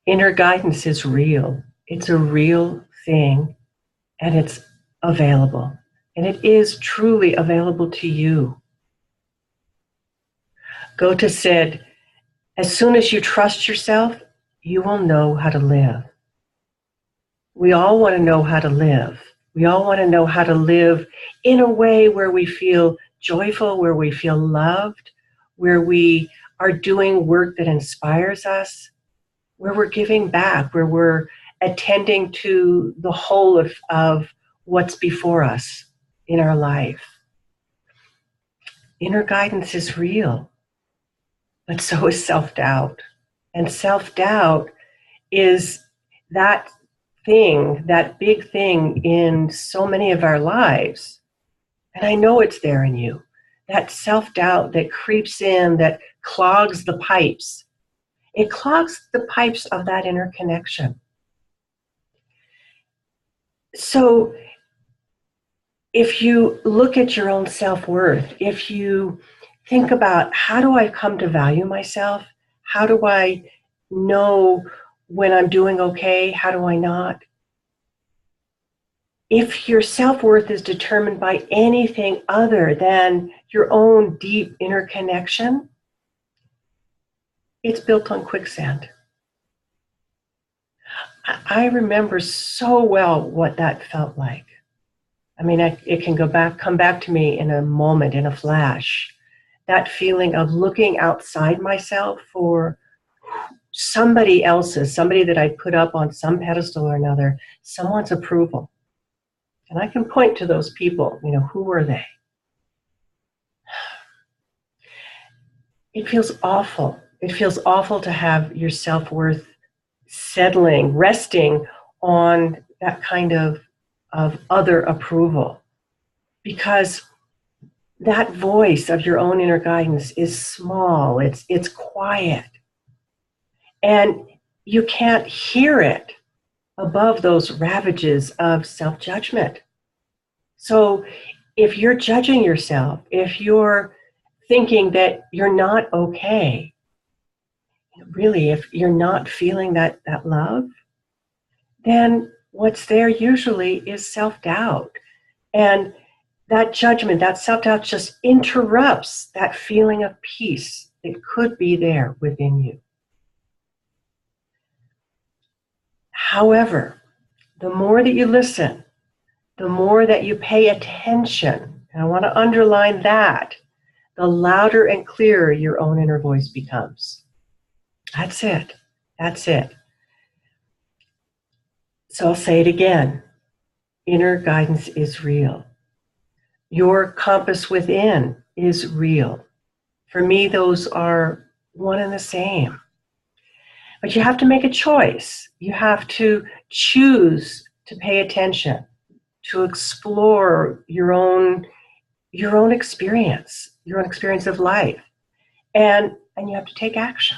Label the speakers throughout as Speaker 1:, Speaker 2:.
Speaker 1: Inner guidance is real. It's a real thing, and it's available. And it is truly available to you. Goethe said, as soon as you trust yourself, you will know how to live. We all want to know how to live. We all want to know how to live in a way where we feel joyful, where we feel loved, where we are doing work that inspires us, where we're giving back, where we're attending to the whole of what's before us in our life. Inner guidance is real, but so is self-doubt. And self-doubt is that thing, that big thing in so many of our lives. And I know it's there in you. That self-doubt that creeps in, that clogs the pipes. It clogs the pipes of that inner connection. So if you look at your own self-worth, if you think about how do I come to value myself? How do I know when I'm doing okay? How do I not? If your self-worth is determined by anything other than your own deep inner connection, it's built on quicksand. I remember so well what that felt like. I mean, it can come back to me in a moment, in a flash. That feeling of looking outside myself for somebody that I put up on some pedestal or another, someone's approval. And I can point to those people, who were they? It feels awful. It feels awful to have your self-worth resting on that kind of other approval. Because that voice of your own inner guidance is small, it's quiet. And you can't hear it above those ravages of self-judgment. So if you're judging yourself, if you're thinking that you're not okay, really, if you're not feeling that love, then what's there usually is self-doubt. And that judgment, that self-doubt just interrupts that feeling of peace that could be there within you. However, the more that you listen, the more that you pay attention, and I want to underline that, the louder and clearer your own inner voice becomes. That's it. That's it. So I'll say it again. Inner guidance is real. Your compass within is real. For me, those are one and the same. But you have to make a choice. You have to choose to pay attention, to explore your own experience, of life. And you have to take action.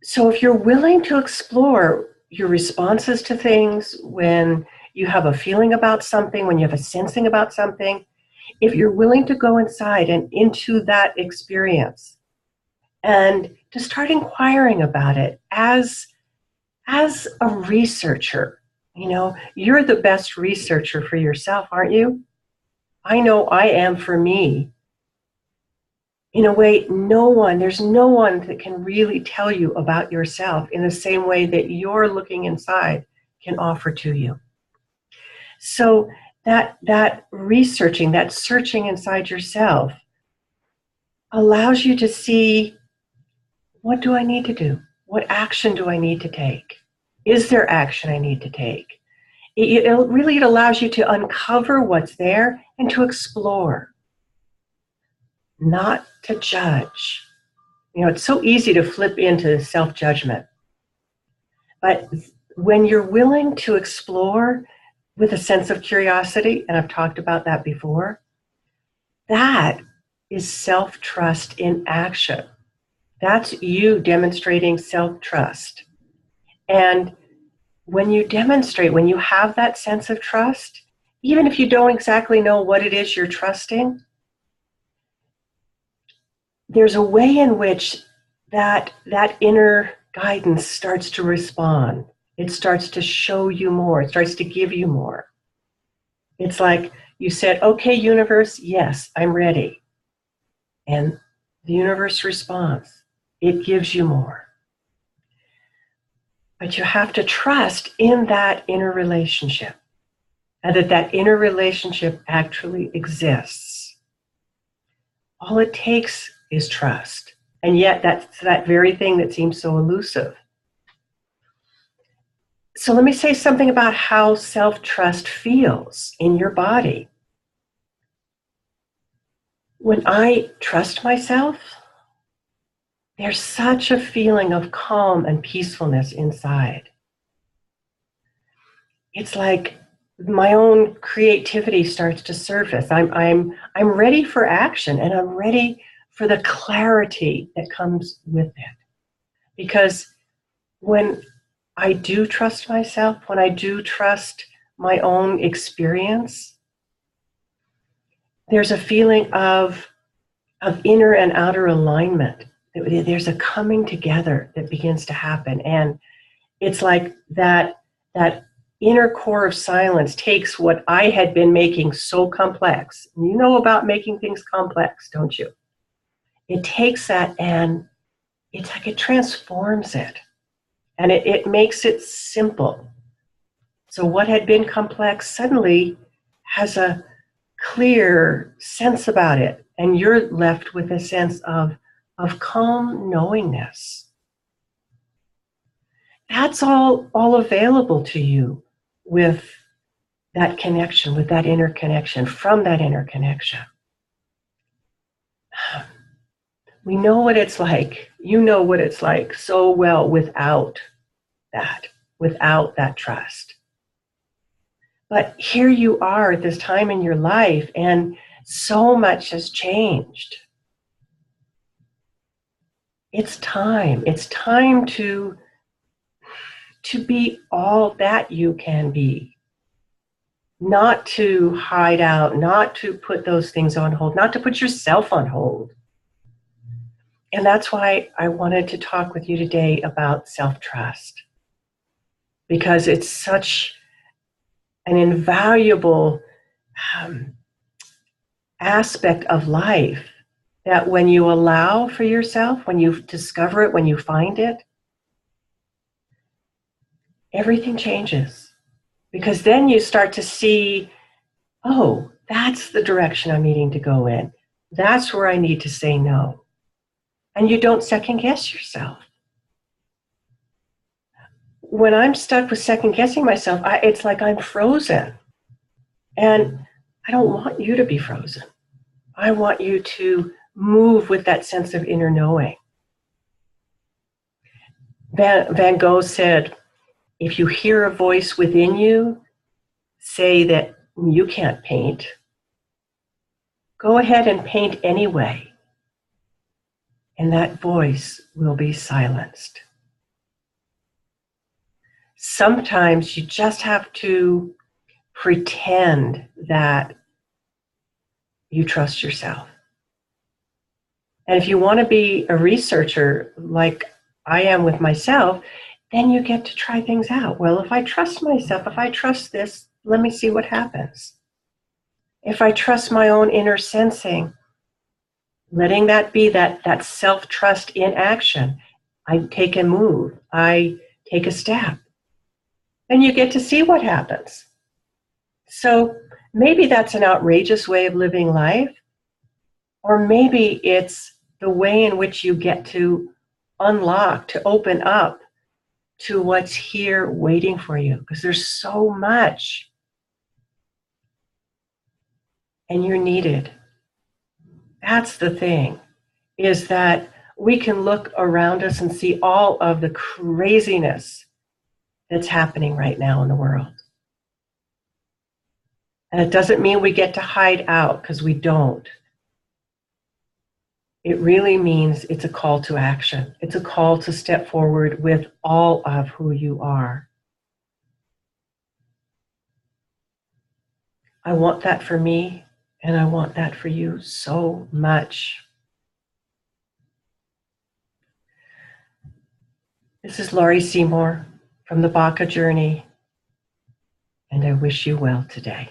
Speaker 1: So if you're willing to explore your responses to things, when you have a feeling about something, when you have a sensing about something, if you're willing to go inside and into that experience and to start inquiring about it as a researcher, you're the best researcher for yourself, aren't you? I know I am for me. In a way, there's no one that can really tell you about yourself in the same way that your looking inside can offer to you. So that researching, that searching inside yourself allows you to see, what do I need to do? What action do I need to take? Is there action I need to take? It allows you to uncover what's there and to explore. Not to judge. It's so easy to flip into self-judgment. But when you're willing to explore with a sense of curiosity, and I've talked about that before, that is self-trust in action. That's you demonstrating self-trust. And when you have that sense of trust, even if you don't exactly know what it is you're trusting, there's a way in which that inner guidance starts to respond. It starts to show you more. It starts to give you more. It's like you said, okay, universe, yes, I'm ready. And the universe responds. It gives you more. But you have to trust in that inner relationship, and that inner relationship actually exists. All it takes is trust. And yet that's that very thing that seems so elusive. So let me say something about how self-trust feels in your body. When I trust myself, there's such a feeling of calm and peacefulness inside. It's like my own creativity starts to surface. I'm ready for action, and I'm ready for the clarity that comes with it. Because when I do trust myself, when I do trust my own experience, there's a feeling of inner and outer alignment. There's a coming together that begins to happen. And it's like that inner core of silence takes what I had been making so complex. You know about making things complex, don't you? It takes that and it's like it transforms it. And it makes it simple. So what had been complex suddenly has a clear sense about it. And you're left with a sense of calm knowingness. That's all available to you with that connection, with that inner connection, from that inner connection. We know what it's like. You know what it's like so well without that trust. But here you are at this time in your life, and so much has changed. It's time. It's time to be all that you can be. Not to hide out, not to put those things on hold, not to put yourself on hold. And that's why I wanted to talk with you today about self-trust. Because it's such an invaluable aspect of life that when you allow for yourself, when you discover it, when you find it, everything changes. Because then you start to see, oh, that's the direction I'm needing to go in. That's where I need to say no. And you don't second guess yourself. When I'm stuck with second guessing myself, it's like I'm frozen. And I don't want you to be frozen. I want you to move with that sense of inner knowing. Van Gogh said, if you hear a voice within you say that you can't paint, go ahead and paint anyway, and that voice will be silenced. Sometimes you just have to pretend that you trust yourself. And if you want to be a researcher like I am with myself, then you get to try things out. Well, if I trust myself, if I trust this, let me see what happens. If I trust my own inner sensing, letting that be that self-trust in action, I take a move, I take a step, and you get to see what happens. So maybe that's an outrageous way of living life, or maybe it's the way in which you get to unlock, to open up to what's here waiting for you, because there's so much, and you're needed. That's the thing, is that we can look around us and see all of the craziness that's happening right now in the world. And it doesn't mean we get to hide out, because we don't. It really means it's a call to action. It's a call to step forward with all of who you are. I want that for me, and I want that for you so much. This is Laurie Seymour from the Baca Journey, and I wish you well today.